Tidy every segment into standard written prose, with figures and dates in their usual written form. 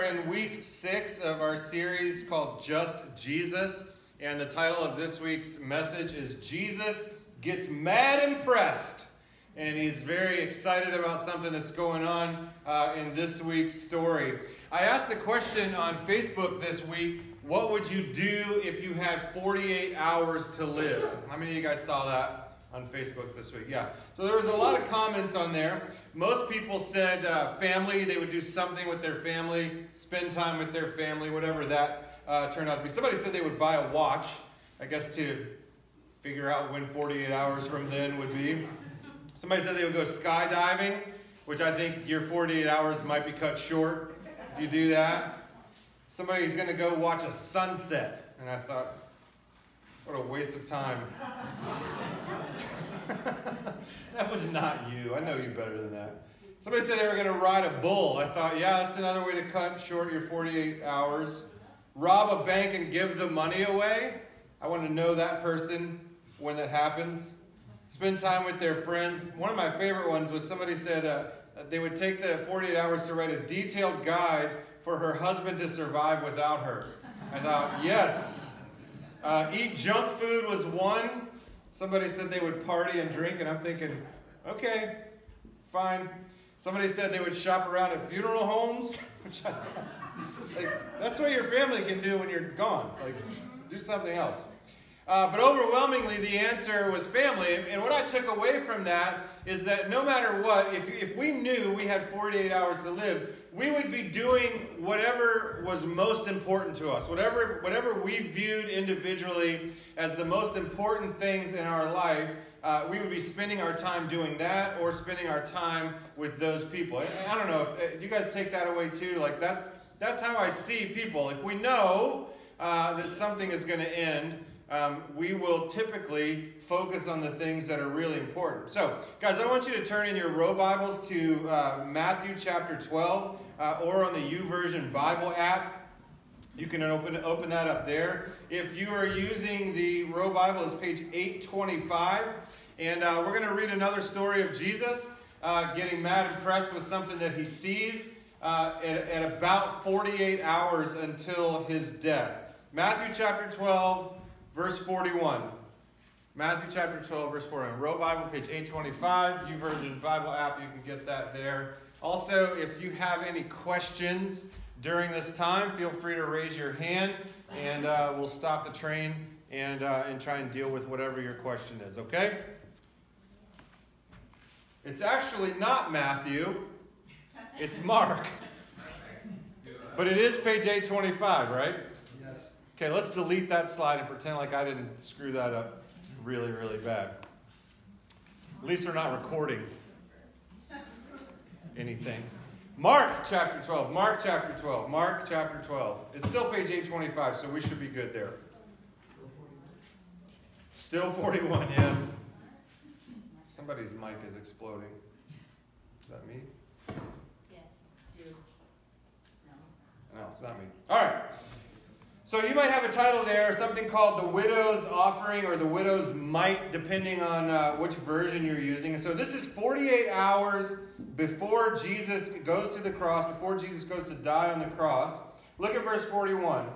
are in week 6 of our series called Just Jesus, and the title of this week's message is Jesus Gets Mad Impressed. And he's very excited about something that's going on in this week's story. I asked the question on Facebook this week, what would you do if you had 48 hours to live? How many of you guys saw that on Facebook this week? Yeah. So there was a lot of comments on there. Most people said family. They would do something with their family, spend time with their family, whatever that turned out to be. Somebody said they would buy a watch, I guess to figure out when 48 hours from then would be. Somebody said they would go skydiving, which I think your 48 hours might be cut short if you do that. Somebody's going to go watch a sunset. And I thought, what a waste of time. That was not you. I know you better than that. Somebody said they were going to ride a bull. I thought, yeah, that's another way to cut short your 48 hours. Rob a bank and give the money away. I want to know that person when that happens. Spend time with their friends. One of my favorite ones was somebody said they would take the 48 hours to write a detailed guide for her husband to survive without her. I thought, yes. Eat junk food was one. Somebody said they would party and drink, and I'm thinking, okay, fine. Somebody said they would shop around at funeral homes, which I thought, like, that's what your family can do when you're gone. Like, do something else. But overwhelmingly, the answer was family. And what I took away from that is that no matter what, if we knew we had 48 hours to live, we would be doing whatever was most important to us. Whatever we viewed individually as the most important things in our life, we would be spending our time doing that or spending our time with those people. And I don't know if you guys take that away too. Like that's how I see people. If we know that something is going to end, we will typically focus on the things that are really important. So, guys, I want you to turn in your row Bibles to Matthew chapter 12 or on the YouVersion Bible app. You can open that up there. If you are using the row Bible, it's page 825. And we're going to read another story of Jesus getting mad impressed with something that he sees at about 48 hours until his death. Matthew chapter 12. Verse 41. Matthew chapter 12, verse 41. Row Bible, page 825. YouVersion Bible app, you can get that there. Also, if you have any questions during this time, feel free to raise your hand, and we'll stop the train and try and deal with whatever your question is, okay? It's actually not Matthew. It's Mark. But it is page 825, right? Okay, let's delete that slide and pretend like I didn't screw that up really, really bad. At least we're not recording anything. Mark chapter 12. Mark chapter 12. Mark chapter 12. It's still page 825, so we should be good there. Still 41, yes. Somebody's mic is exploding. Is that me? Yes, you. No, it's not me. All right. So you might have a title there, something called The Widow's Offering or The Widow's Mite, depending on which version you're using. And so this is 48 hours before Jesus goes to the cross, before Jesus goes to die on the cross. Look at verse 41.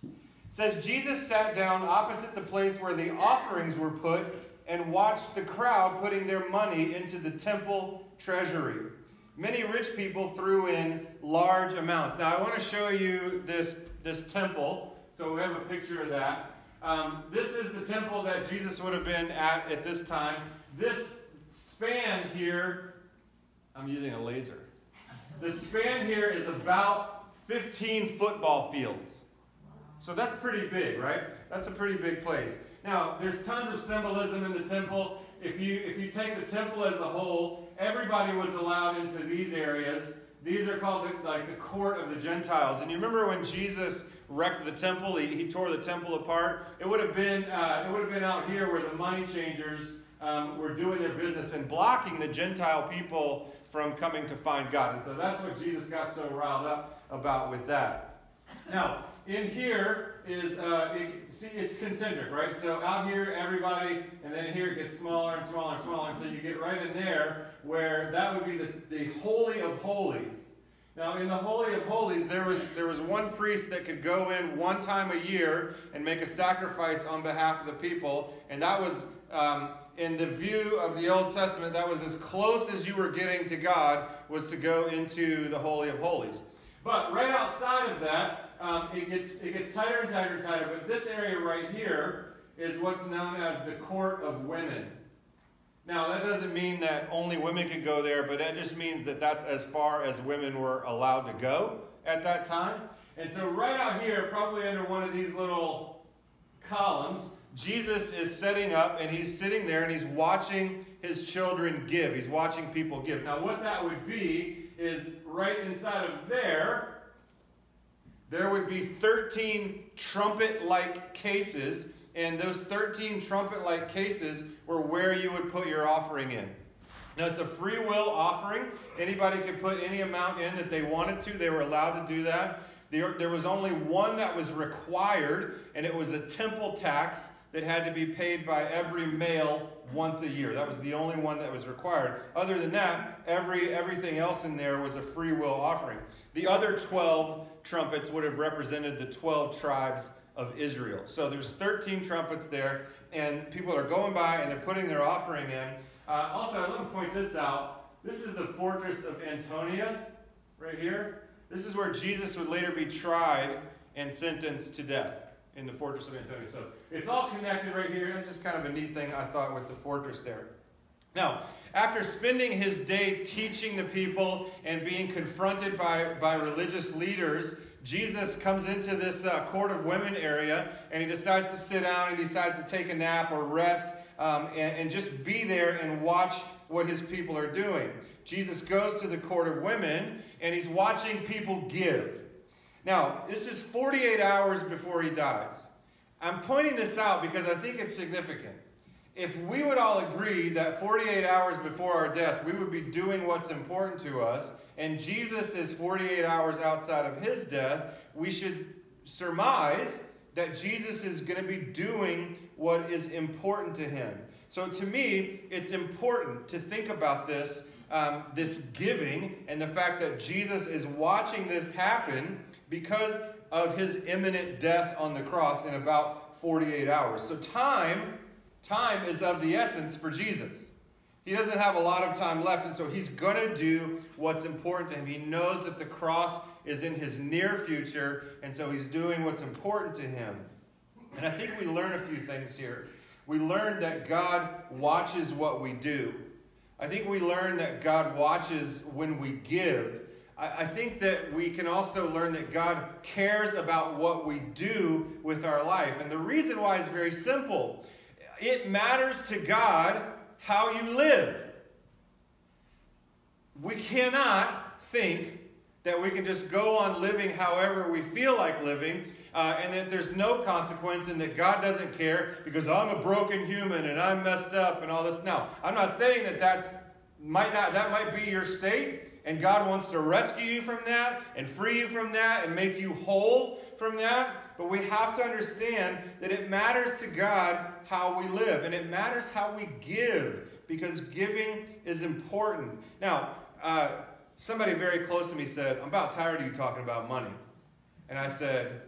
It says, Jesus sat down opposite the place where the offerings were put and watched the crowd putting their money into the temple treasury. Many rich people threw in large amounts. Now I want to show you this temple. So we have a picture of that. This is the temple that Jesus would have been at this time. This span here, I'm using a laser. This span here is about 15 football fields. So that's pretty big, right? That's a pretty big place. Now, there's tons of symbolism in the temple. If you take the temple as a whole, everybody was allowed into these areas. These are called the court of the Gentiles. And you remember when Jesus wrecked the temple, he tore the temple apart. It would have been out here where the money changers were doing their business and blocking the Gentile people from coming to find God. And so that's what Jesus got so riled up about with that. Now, in here is, see, it's concentric, right? So out here, everybody, and then here it gets smaller and smaller and smaller until you get right in there where that would be the Holy of Holies. Now, in the Holy of Holies, there was one priest that could go in one time a year and make a sacrifice on behalf of the people, and that was, in the view of the Old Testament, that was as close as you were getting to God, was to go into the Holy of Holies. But right outside of that, it gets tighter and tighter and tighter, but this area right here is what's known as the Court of Women. Now, that doesn't mean that only women could go there, but that just means that that's as far as women were allowed to go at that time. And so right out here, probably under one of these little columns, Jesus is setting up, and he's sitting there, and he's watching his children give. He's watching people give. Now, what that would be is right inside of there would be 13 trumpet-like cases, and those 13 trumpet-like cases were where you would put your offering in. Now, it's a free will offering. Anybody could put any amount in that they wanted to. They were allowed to do that. There was only one that was required, and it was a temple tax that had to be paid by every male once a year. That was the only one that was required. Other than that, everything else in there was a free will offering. The other 12 trumpets would have represented the 12 tribes of Israel. So there's 13 trumpets there, and people are going by and they're putting their offering in. Also, let me point this out. This is the fortress of Antonia, right here. This is where Jesus would later be tried and sentenced to death, in the fortress of Antonia. So it's all connected right here. That's just kind of a neat thing, I thought, with the fortress there. Now, after spending his day teaching the people and being confronted by religious leaders, Jesus comes into this Court of Women area, and he decides to sit down, and he decides to take a nap or rest, and just be there and watch what his people are doing. Jesus goes to the Court of Women, and he's watching people give. Now, this is 48 hours before he dies. I'm pointing this out because I think it's significant. If we would all agree that 48 hours before our death, we would be doing what's important to us, and Jesus is 48 hours outside of his death, we should surmise that Jesus is going to be doing what is important to him. So to me, it's important to think about this, this giving, and the fact that Jesus is watching this happen because of his imminent death on the cross in about 48 hours. So time is of the essence for Jesus. He doesn't have a lot of time left, and so he's going to do what's important to him. He knows that the cross is in his near future, and so he's doing what's important to him. And I think we learn a few things here. We learn that God watches what we do. I think we learn that God watches when we give. I think that we can also learn that God cares about what we do with our life. And the reason why is very simple. It matters to God how you live. We cannot think that we can just go on living however we feel like living, and that there's no consequence, and that God doesn't care because I'm a broken human and I'm messed up and all this. Now, I'm not saying that that might be your state, and God wants to rescue you from that and free you from that and make you whole from that. But we have to understand that it matters to God how we live, and it matters how we give, because giving is important. Now, somebody very close to me said, "I'm about tired of you talking about money." And I said,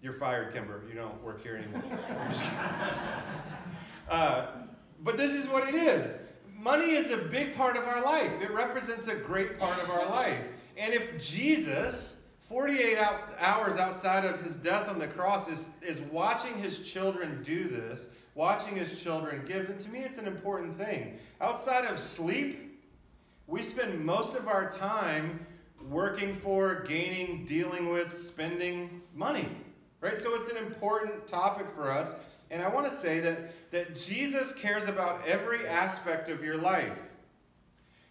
"You're fired, Kimber. You don't work here anymore." But this is what it is. Money is a big part of our life. It represents a great part of our life. And if Jesus, 48 hours outside of his death on the cross, is watching his children do this, watching his children give, then to me it's an important thing. Outside of sleep, we spend most of our time working for, gaining, dealing with, spending money. Right? So it's an important topic for us. And I want to say that Jesus cares about every aspect of your life.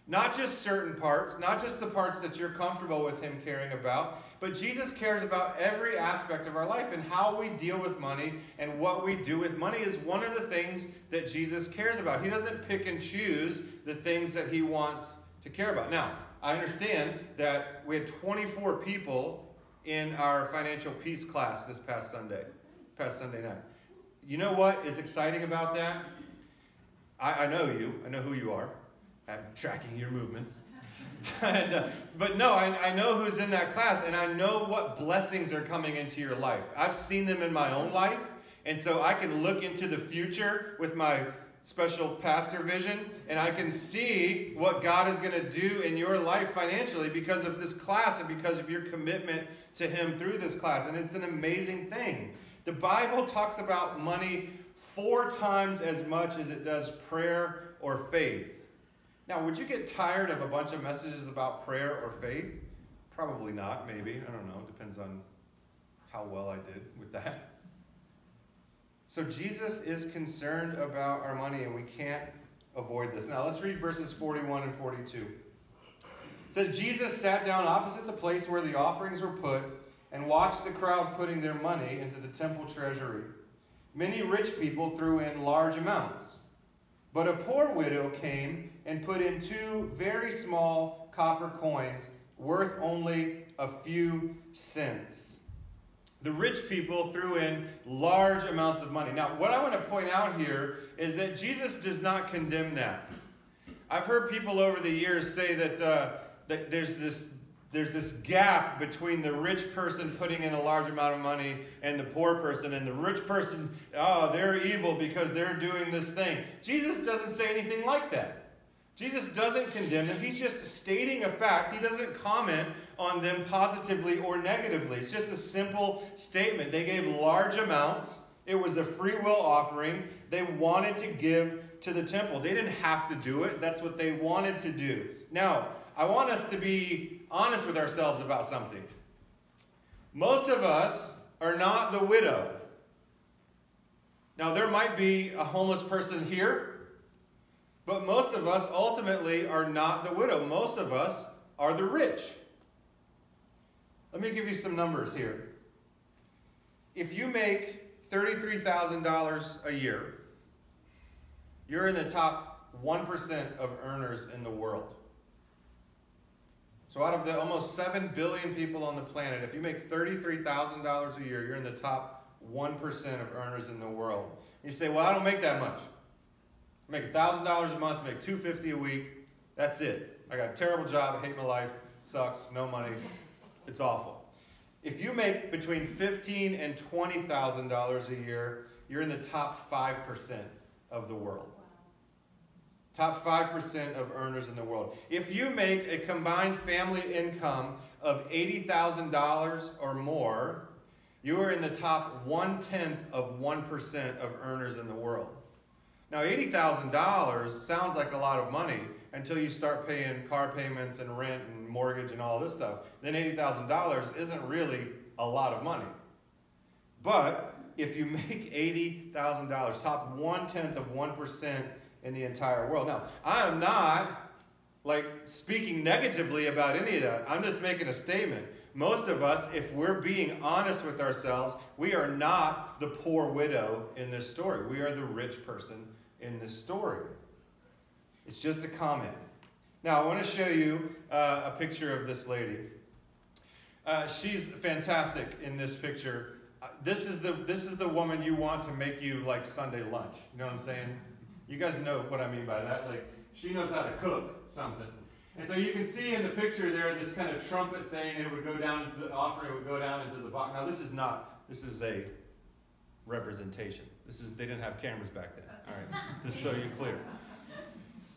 Not just certain parts, not just the parts that you're comfortable with him caring about, but Jesus cares about every aspect of our life, and how we deal with money and what we do with money is one of the things that Jesus cares about. He doesn't pick and choose the things that he wants to care about. Now, I understand that we had 24 people in our financial peace class this past Sunday night. You know what is exciting about that? I know you. I know who you are. I'm tracking your movements. But no, I know who's in that class, and I know what blessings are coming into your life. I've seen them in my own life, and so I can look into the future with my special pastor vision, and I can see what God is going to do in your life financially because of this class and because of your commitment to Him through this class. And it's an amazing thing. The Bible talks about money 4 times as much as it does prayer or faith. Now, would you get tired of a bunch of messages about prayer or faith? Probably not, maybe. I don't know. It depends on how well I did with that. So Jesus is concerned about our money, and we can't avoid this. Now, let's read verses 41 and 42. It says, Jesus sat down opposite the place where the offerings were put and watched the crowd putting their money into the temple treasury. Many rich people threw in large amounts. But a poor widow came and put in 2 very small copper coins worth only a few cents. The rich people threw in large amounts of money. Now, what I want to point out here is that Jesus does not condemn that. I've heard people over the years say that, that there's this gap between the rich person putting in a large amount of money and the poor person. And the rich person, oh, they're evil because they're doing this thing. Jesus doesn't say anything like that. Jesus doesn't condemn them. He's just stating a fact. He doesn't comment on them positively or negatively. It's just a simple statement. They gave large amounts. It was a free will offering. They wanted to give to the temple. They didn't have to do it. That's what they wanted to do. Now, I want us to be honest with ourselves about something. Most of us are not the widow. Now, there might be a homeless person here, but most of us ultimately are not the widow. Most of us are the rich. Let me give you some numbers here. If you make $33,000 a year, you're in the top 1% of earners in the world. So out of the almost 7 billion people on the planet, if you make $33,000 a year, you're in the top 1% of earners in the world. You say, well, I don't make that much. I make $1,000 a month, I make $250 a week. That's it. I got a terrible job. I hate my life. It sucks. No money. It's awful. If you make between $15,000 and $20,000 a year, you're in the top 5% of the world. Top 5% of earners in the world. If you make a combined family income of $80,000 or more, you are in the top 1/10 of 1% of earners in the world. Now, $80,000 sounds like a lot of money until you start paying car payments and rent and mortgage and all this stuff. Then $80,000 isn't really a lot of money. But if you make $80,000, top 1/10 of 1% in the entire world. Now, I am not speaking negatively about any of that. I'm just making a statement. Most of us, if we're being honest with ourselves, we are not the poor widow in this story. We are the rich person in this story. It's just a comment. Now, I want to show you a picture of this lady. She's fantastic in this picture. This is the woman you want to make you like Sunday lunch. You know what I'm saying? You guys know what I mean by that. Like, she knows how to cook something. And so you can see in the picture there this kind of trumpet thing, and it would go down, the offering would go down into the box. Now, this is a representation. They didn't have cameras back then. All right, just so you're clear.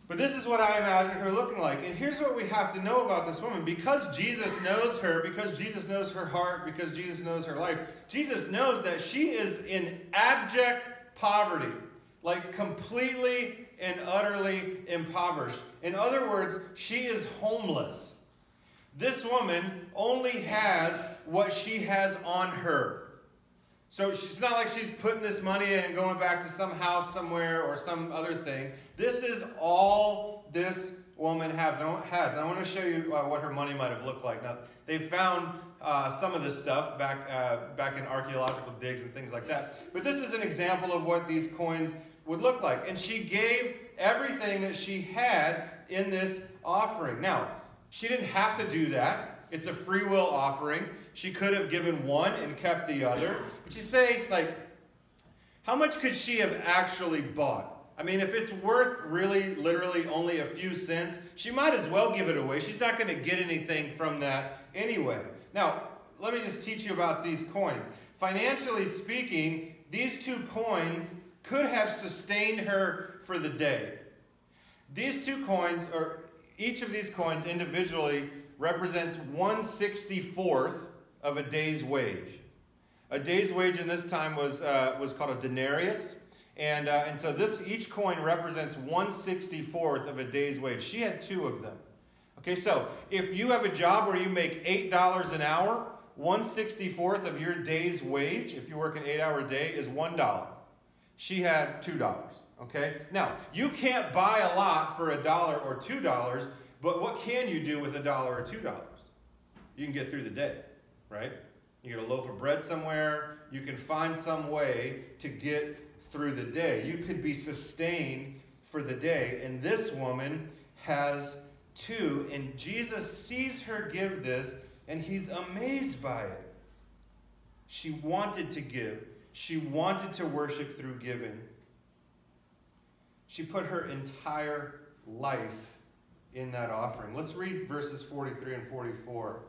But this is what I imagine her looking like. And here's what we have to know about this woman. Because Jesus knows her, because Jesus knows her heart, because Jesus knows her life, Jesus knows that she is in abject poverty. Like completely and utterly impoverished. In other words, she is homeless. This woman only has what she has on her. So it's not like she's putting this money in and going back to some house somewhere or some other thing. This is all this woman has. And I want to show you what her money might have looked like. Now, they found some of this stuff back in archaeological digs and things like that. But this is an example of what these coins would look like. And she gave everything that she had in this offering. Now, she didn't have to do that. It's a free will offering. She could have given one and kept the other. But you say, like, how much could she have actually bought? I mean, if it's worth really, literally only a few cents, she might as well give it away. She's not going to get anything from that anyway. Now, let me just teach you about these coins. Financially speaking, these 2 coins could have sustained her for the day. These 2 coins, or each of these coins individually, represents 1/64th of a day's wage. A day's wage in this time was called a denarius. And so each coin represents 1/64th of a day's wage. She had 2 of them. Okay, so if you have a job where you make $8 an hour, 1/64th of your day's wage, if you work an 8-hour day, is $1. She had $2. Okay, now you can't buy a lot for $1 or $2, but what can you do with $1 or $2? You can get through the day, right? You get a loaf of bread somewhere. You can find some way to get through the day. You could be sustained for the day. And this woman has 2. And Jesus sees her give this, and he's amazed by it. She wanted to give. She wanted to worship through giving. She put her entire life in that offering. Let's read verses 43 and 44.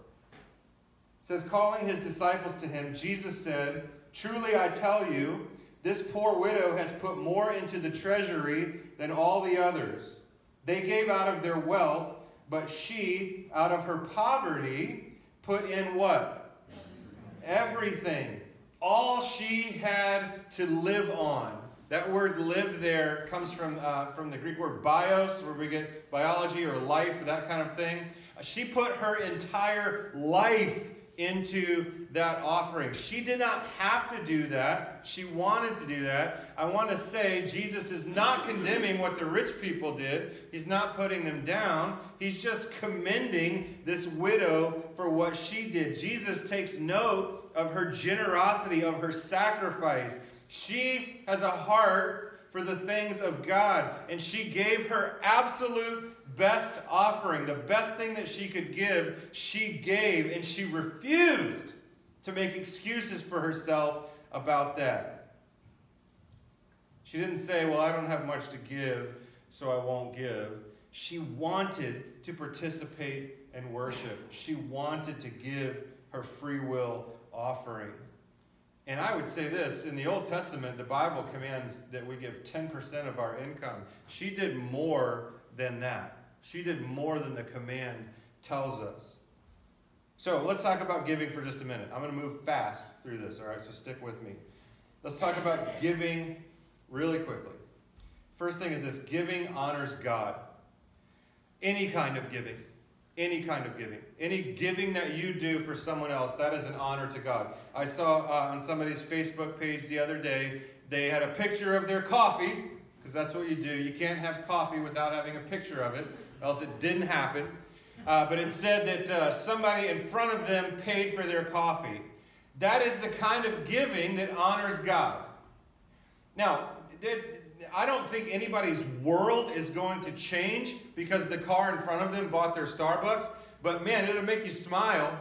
It says, calling his disciples to him, Jesus said, truly I tell you, this poor widow has put more into the treasury than all the others. They gave out of their wealth, but she, out of her poverty, put in what? Everything. All she had to live on. That word live there comes from the Greek word bios, where we get biology or life, that kind of thing. She put her entire life into that offering. She did not have to do that. She wanted to do that. I want to say Jesus is not condemning what the rich people did. He's not putting them down. He's just commending this widow for what she did. Jesus takes note of her generosity, of her sacrifice. She has a heart for the things of God, and she gave her absolute best offering. The best thing that she could give, she gave, and she refused to make excuses for herself about that. She didn't say, well, I don't have much to give, so I won't give. She wanted to participate and worship. She wanted to give her free will offering. And I would say this, in the Old Testament, the Bible commands that we give 10% of our income. She did more than that. She did more than the command tells us. So let's talk about giving for just a minute. I'm going to move fast through this, all right? So stick with me. Let's talk about giving really quickly. First thing is this: giving honors God. Any kind of giving. Any kind of giving. Any giving that you do for someone else, that is an honor to God. I saw on somebody's Facebook page the other day, they had a picture of their coffee, because that's what you do. You can't have coffee without having a picture of it, else it didn't happen. But it said that somebody in front of them paid for their coffee. That is the kind of giving that honors God. Now, I don't think anybody's world is going to change because the car in front of them bought their Starbucks. But man, it'll make you smile.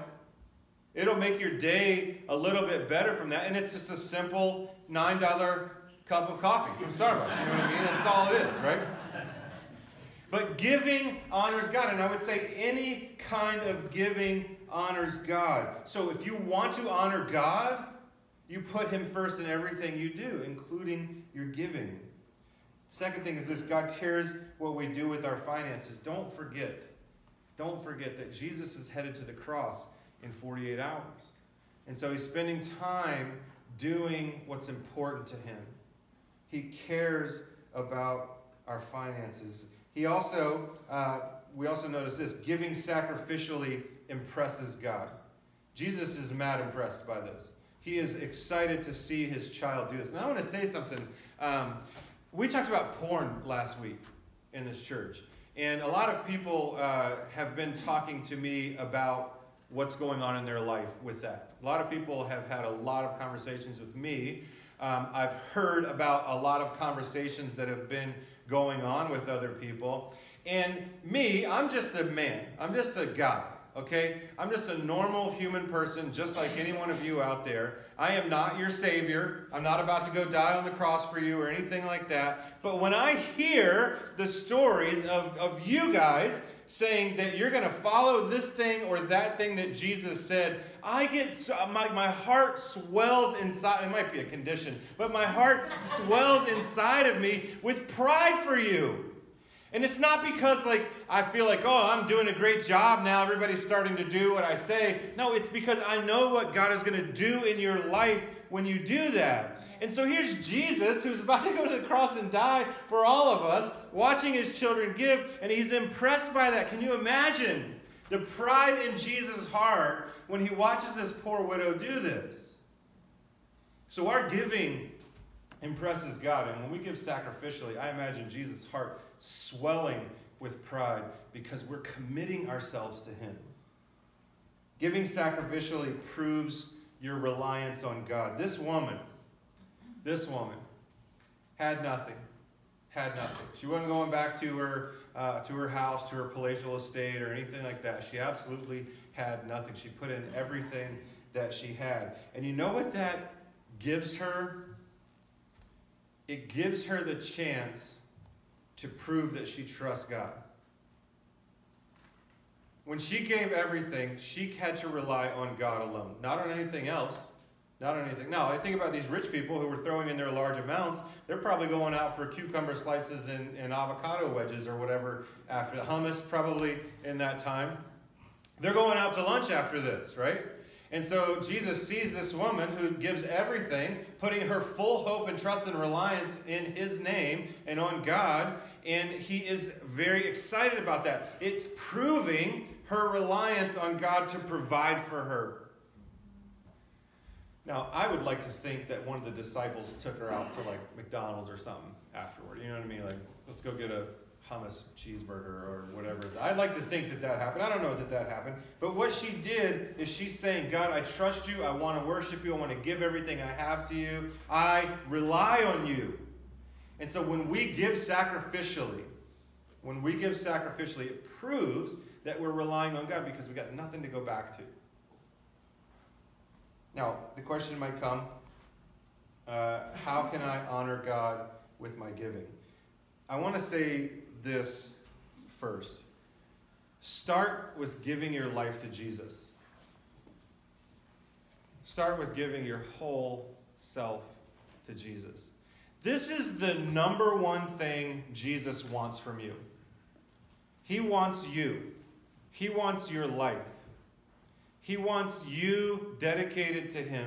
It'll make your day a little bit better from that. And it's just a simple $9 cup of coffee from Starbucks. You know what I mean? That's all it is, right? But giving honors God. And I would say any kind of giving honors God. So if you want to honor God, you put him first in everything you do, including your giving. Second thing is this: God cares what we do with our finances. Don't forget that Jesus is headed to the cross in 48 hours. And so he's spending time doing what's important to him. He cares about our finances. He also, we also notice this: giving sacrificially impresses God. Jesus is mad impressed by this. He is excited to see his child do this. Now I want to say something. We talked about porn last week in this church. And a lot of people have been talking to me about what's going on in their life with that. A lot of people have had a lot of conversations with me. I've heard about a lot of conversations that have been going on with other people. And me, I'm just a man. I'm just a guy. okay? I'm just a normal human person, just like any one of you out there. I am not your Savior. I'm not about to go die on the cross for you or anything like that. But when I hear the stories of you guys saying that you're going to follow this thing or that thing that Jesus said, I get my heart swells inside. It might be a condition, but my heart swells inside of me with pride for you. And it's not because I feel like, oh, I'm doing a great job now. Everybody's starting to do what I say. No, it's because I know what God is going to do in your life when you do that. And so here's Jesus, who's about to go to the cross and die for all of us, watching his children give, and he's impressed by that. Can you imagine the pride in Jesus' heart when he watches this poor widow do this? So our giving impresses God, and when we give sacrificially, I imagine Jesus' heart swelling with pride because we're committing ourselves to him. Giving sacrificially proves your reliance on God. This woman had nothing. She wasn't going back to her house, to her palatial estate or anything like that. She absolutely had nothing. She put in everything that she had. And you know what that gives her? It gives her the chance to prove that she trusts God. When she gave everything, she had to rely on God alone, not on anything else. Not on anything. Now, I think about these rich people who were throwing in their large amounts. They're probably going out for cucumber slices and avocado wedges or whatever after the hummus, probably in that time. They're going out to lunch after this, right? And so Jesus sees this woman who gives everything, putting her full hope and trust and reliance in his name and on God, and he is very excited about that. It's proving her reliance on God to provide for her. Now, I would like to think that one of the disciples took her out to McDonald's or something afterward. You know what I mean? Let's go get a hummus cheeseburger or whatever. I'd like to think that happened. I don't know that happened. But what she did is she's saying, God, I trust you. I want to worship you. I want to give everything I have to you. I rely on you. And so when we give sacrificially, it proves that we're relying on God because we got nothing to go back to. Now, the question might come, how can I honor God with my giving? I want to say this first. Start with giving your life to Jesus. Start with giving your whole self to Jesus. This is the number one thing Jesus wants from you. He wants you. He wants your life. He wants you dedicated to him.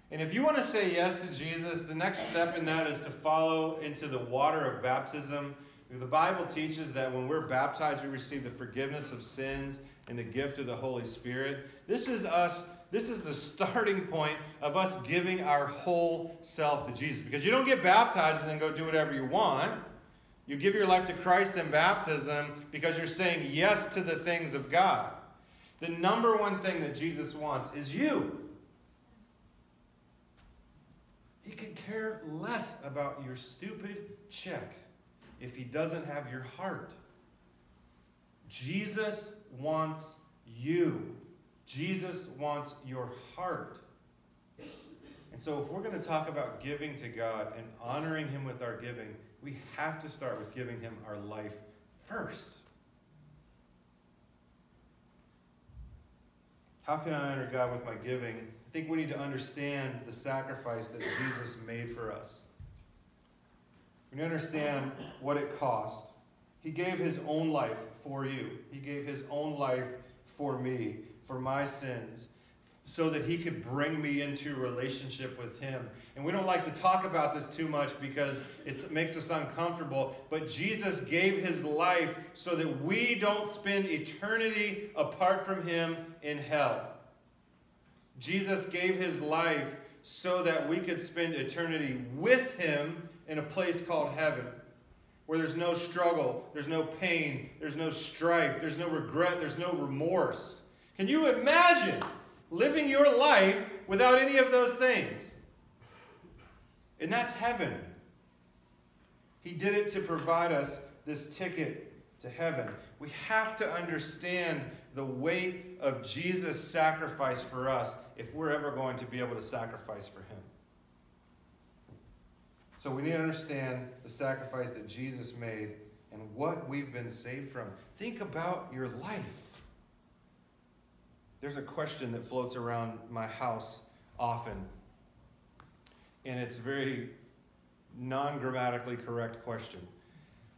And if you want to say yes to Jesus, the next step in that is to follow into the water of baptism. The Bible teaches that when we're baptized, we receive the forgiveness of sins and the gift of the Holy Spirit. This is the starting point of us giving our whole self to Jesus. Because you don't get baptized and then go do whatever you want. You give your life to Christ in baptism because you're saying yes to the things of God. The number one thing that Jesus wants is you. He could care less about your stupid check if he doesn't have your heart. Jesus wants you. Jesus wants your heart. And so if we're going to talk about giving to God and honoring him with our giving, we have to start with giving him our life first. How can I honor God with my giving? I think we need to understand the sacrifice that Jesus made for us. We need to understand what it cost. He gave his own life for you. He gave his own life for me, for my sins, so that he could bring me into a relationship with him. And we don't like to talk about this too much because it makes us uncomfortable, but Jesus gave his life so that we don't spend eternity apart from him in hell. Jesus gave his life so that we could spend eternity with him in a place called heaven, where there's no struggle, there's no pain, there's no strife, there's no regret, there's no remorse. Can you imagine living your life without any of those things? And that's heaven. He did it to provide us this ticket to heaven. We have to understand the weight of Jesus' sacrifice for us if we're ever going to be able to sacrifice for him. So we need to understand the sacrifice that Jesus made and what we've been saved from. Think about your life. There's a question that floats around my house often, and it's a very non-grammatically correct question.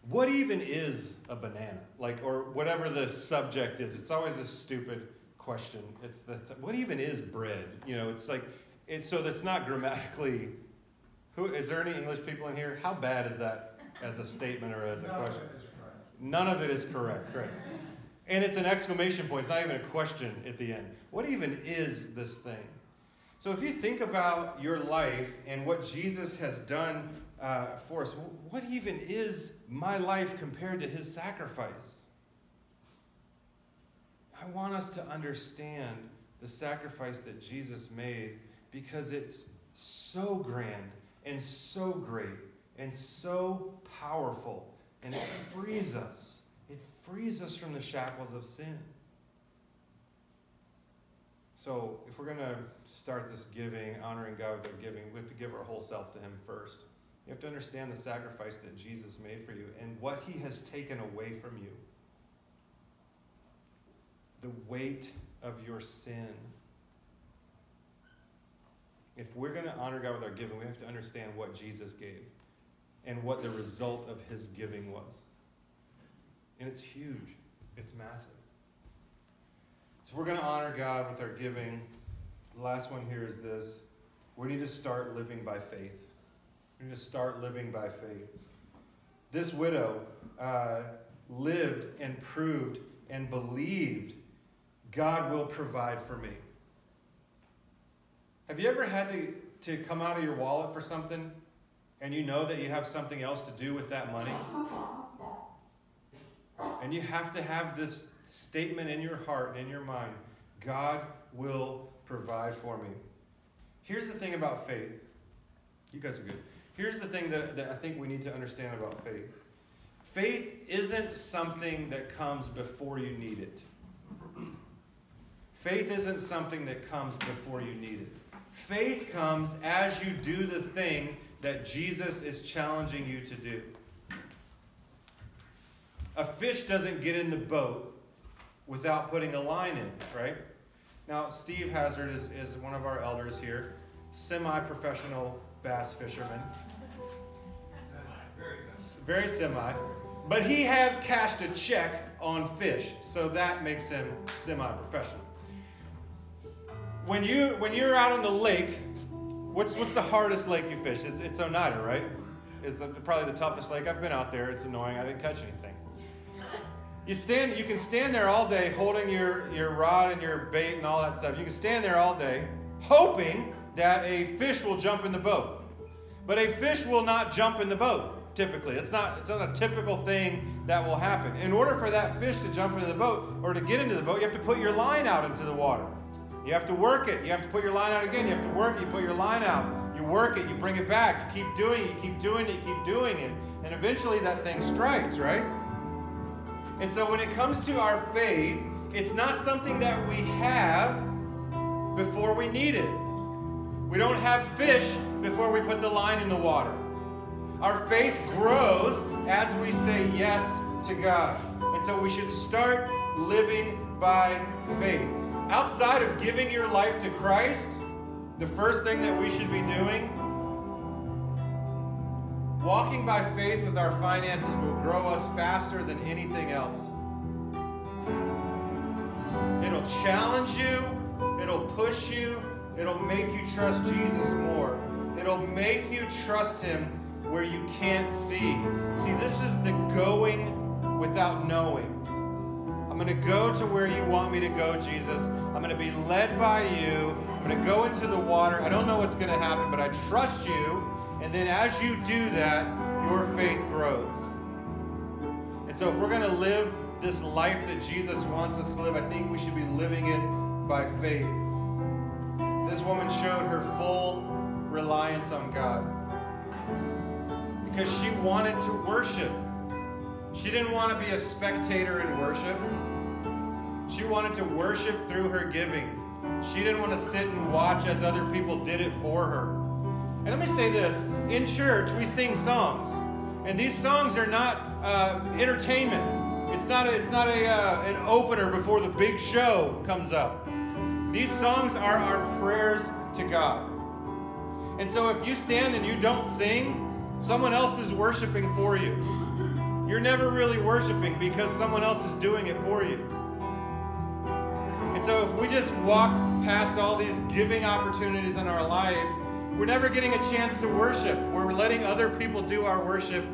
What even is a banana? Or whatever the subject is. It's always a stupid question. What even is bread? So that's not grammatically. Is there any English people in here? How bad is that as a statement or as a question? None of it is correct. Right. And it's an exclamation point. It's not even a question at the end. What even is this thing? So if you think about your life and what Jesus has done for us, what even is my life compared to his sacrifice? I want us to understand the sacrifice that Jesus made because it's so grand and so great and so powerful, and it frees us. It frees us from the shackles of sin. So if we're going to start this giving, honoring God with our giving, we have to give our whole self to him first. You have to understand the sacrifice that Jesus made for you and what he has taken away from you. The weight of your sin. If we're going to honor God with our giving, we have to understand what Jesus gave and what the result of his giving was. And it's huge. It's massive. So if we're going to honor God with our giving, the last one here is this. We need to start living by faith. We need to start living by faith. This widow lived and proved and believed God will provide for me. Have you ever had to come out of your wallet for something and you know that you have something else to do with that money? And you have to have this statement in your heart and in your mind, God will provide for me. Here's the thing about faith. You guys are good. Here's the thing that I think we need to understand about faith. Faith isn't something that comes before you need it. Faith isn't something that comes before you need it. Faith comes as you do the thing that Jesus is challenging you to do. A fish doesn't get in the boat without putting a line in, right? Now, Steve Hazard is one of our elders here, semi-professional bass fisherman. Very semi. But he has cashed a check on fish, so that makes him semi-professional. When you're out on the lake, what's the hardest lake you fish? It's Oneida, right? It's probably the toughest lake. I've been out there. It's annoying. I didn't catch anything. You can stand there all day holding your rod and your bait and all that stuff. You can stand there all day hoping that a fish will jump in the boat. But a fish will not jump in the boat, typically. It's not a typical thing that will happen. In order for that fish to jump into the boat or to get into the boat, you have to put your line out into the water. You have to work it. You have to put your line out again. You have to work it. You put your line out. You work it. You bring it back. You keep doing it. You keep doing it. You keep doing it. And eventually that thing strikes, right? And so when it comes to our faith, it's not something that we have before we need it. We don't have fish before we put the line in the water. Our faith grows as we say yes to God. And so we should start living by faith. Outside of giving your life to Christ, the first thing that we should be doing, walking by faith with our finances will grow us faster than anything else. It'll challenge you. It'll push you. It'll make you trust Jesus more. It'll make you trust him where you can't see. See, this is the going without knowing. I'm going to go to where you want me to go, Jesus. I'm going to be led by you. I'm going to go into the water. I don't know what's going to happen, but I trust you. And then as you do that, your faith grows. And so if we're going to live this life that Jesus wants us to live, I think we should be living it by faith. This woman showed her full reliance on God because she wanted to worship. She didn't want to be a spectator in worship. She wanted to worship through her giving. She didn't want to sit and watch as other people did it for her. And let me say this. In church, we sing songs. And these songs are not entertainment. It's not an opener before the big show comes up. These songs are our prayers to God. And so if you stand and you don't sing, someone else is worshiping for you. You're never really worshiping because someone else is doing it for you. And so if we just walk past all these giving opportunities in our life, we're never getting a chance to worship. We're letting other people do our worship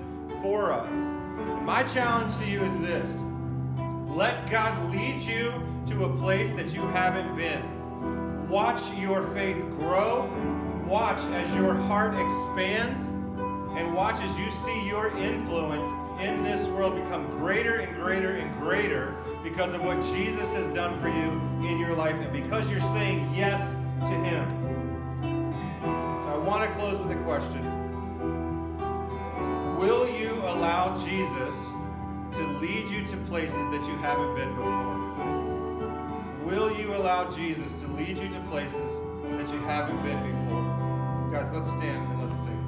for us. And my challenge to you is this. Let God lead you to a place that you haven't been. Watch your faith grow. Watch as your heart expands. And watch as you see your influence in this world become greater and greater and greater because of what Jesus has done for you in your life and because you're saying yes to Him. So I want to close with a question. Will you allow Jesus to lead you to places that you haven't been before? Will you allow Jesus to lead you to places that you haven't been before? Guys, let's stand and let's sing.